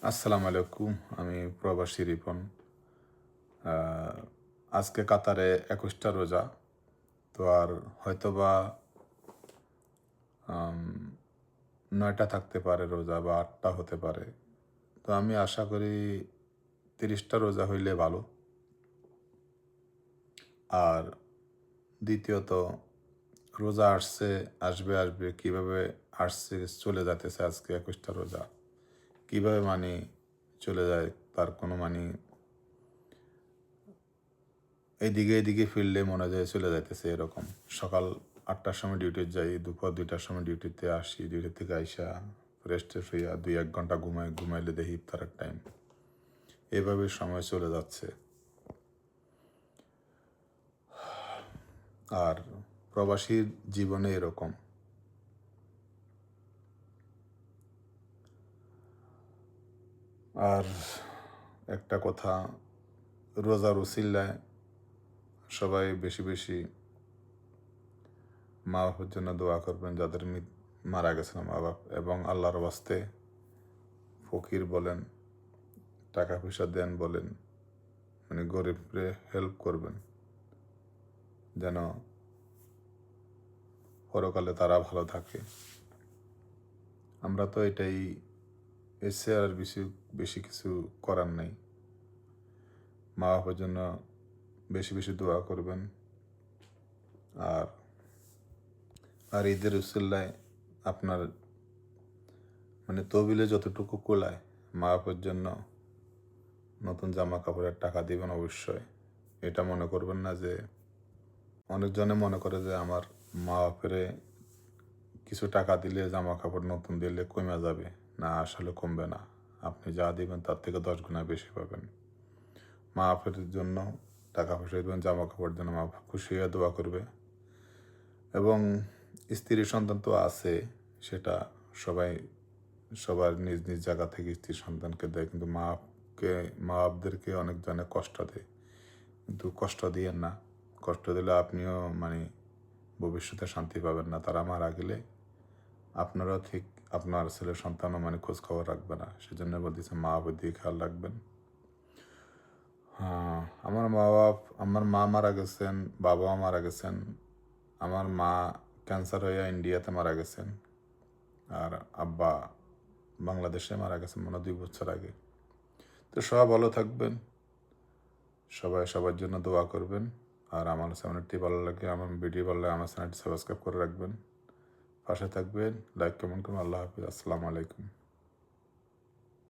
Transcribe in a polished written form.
আসসালামু আলাইকুম। আমি প্রবাসী রিপন। আজকে কাতারে ২১টা রোজা। তো আর হয়তোবা ৯টা থাকতে পারে রোজা বা ৮টা হতে পারে। তো আমি আশা করি ৩০টা রোজা হইলে ভালো। আর দ্বিতীয়ত রোজা আসবে, কিভাবে আসছে চলে যাইতেছে আজকে ২১টা রোজা। কিভাবে চলে যায় তার কোনো এদিকে ফিরলে মনে যায় চলে যাইতেছে এরকম। সকাল ৮টার সময় ডিউটি যাই, দুপুর ২টার সময় ডিউটিতে আসি, ডিউটি থেকে আইসা রেস্টে হইয়া ২-১ ঘন্টা ঘুমাইলে দেখি ইফতারের টাইম। এভাবে সময় চলে যাচ্ছে। আর প্রবাসীর জীবনে এরকম। আর একটা কথা, রোজার উসিল্লায় সবাই বেশি বেশি মা বাপের জন্য দোয়া করবেন, যাদের মারা গেছেন মা বাপ, এবং আল্লাহর ওয়াস্তে ফকির বলেন, টাকা পয়সা দেন বলেন, গরিবরে হেল্প করবেন যেন পরকালে তারা ভালো থাকে। আমরা তো এটাই, এসে আর বেশি বেশি কিছু করার নেই। মা বাপের জন্য বেশি বেশি দোয়া করবেন। আর আর ঈদের উসিল্লায় আপনার তহবিলে যতটুকু কোলায় মা বাপের জন্য নতুন জামা কাপড়ের টাকা দিবেন অবশ্যই। এটা মনে করবেন না যে, অনেকজনে মনে করে যে আমার মা বাপেরে কিছু টাকা দিলে, জামা কাপড় নতুন দিলে কমে যাবে। না, আসলে কমবে না। আপনি যা দিবেন তার থেকে 10 গুণা বেশি পাবেন। মা বাপের জন্য টাকা পয়সা দিবেন, জামা কাপড়ের জন্য মা বাপ খুশি হয়ে দোয়া করবে। এবং স্ত্রী সন্তান তো আছে, সেটা সবার নিজ নিজ জায়গা থেকে স্ত্রী সন্তানকে দেয়, কিন্তু মা বাপদেরকে অনেকজনে কষ্ট দেয়। কিন্তু কষ্ট দিয়েন না। কষ্ট দিলে আপনিও ভবিষ্যতে শান্তি পাবেন না। তারা মারা গেলে আপনারাও ঠিক আপনার ছেলে সন্তানও খোঁজ খবর রাখবে না। সেজন্য বলতেছে মা বাপের দিকে খেয়াল রাখবেন। হ্যাঁ, আমার মা মারা গেছেন, বাবাও মারা গেছেন। আমার মা ক্যান্সার হয়ে ইন্ডিয়াতে মারা গেছেন, আর আব্বা বাংলাদেশে মারা গেছেন 2 বছর আগে। তো সবাই ভালো থাকবেন, সবাই সবার জন্য দোয়া করবেন। আর আমার চ্যানেলটি ভালো লাগে, আমার ভিডিও ভালো লাগে, আমার চ্যানেলটি সাবস্ক্রাইব করে রাখবেন, পাশে থাকবেন, লাইক কমেন্ট করুন। আল্লাহ হাফিজ, আসসালামু আলাইকুম।